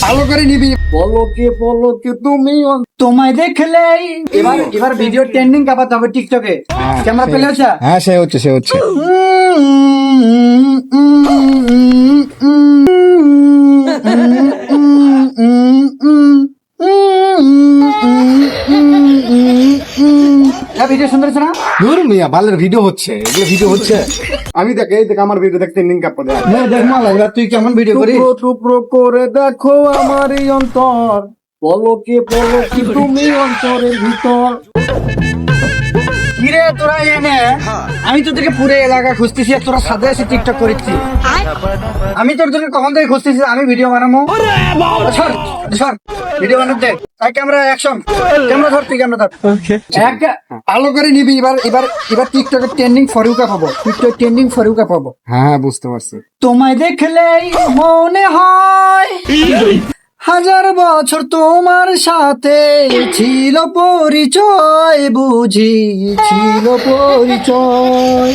ভালো করে নিবি। পলকে তুমি তোমায় দেখলেই এবার ভিডিও ট্রেন্ডিং কাপাতে হবে টিকটকে। ক্যামেরা পেলে হচ্ছে। হ্যাঁ সে হচ্ছে ভিডিও সুন্দর হচ্ছে না? দূর মিয়া বালের ভিডিও হচ্ছে, এগুলো ভিডিও হচ্ছে। আমি দেখ এই দেখ আমার ভিডিও দেখতে ট্রেন্ডিং কাপ দেখ। দেখ মালা, এবার তুই কেমন ভিডিও করিস? টুকরো করে দেখো আমার এই অন্তর, পলকে তুমি অন্তরের ভিতর। কিরে তোরা এনে, আমি তো তোকে পুরো এলাকা খুঁজতেছি আর তোরা সাথে এসে টিকটক করেছি। আমি তোকে কখন থেকে খুঁজতেছি আমি ভিডিও বানাবো। সর ভিডিও বানাতে ক্যামেরা অ্যাকশন, ক্যামেরা ধর, তুই ক্যামেরা ধর। ভালো করে নিবি। এবার টিকটকের ট্রেন্ডিং ফরিউকা পাবো, টিকটক ট্রেন্ডিং ফরিউকা পাবো। হ্যাঁ বুঝতে পারছি। তোমায় দেখলেই মনে হয় হাজার বছর তোমার সাথে ছিল পরিচয়, বুঝি ছিল পরিচয়।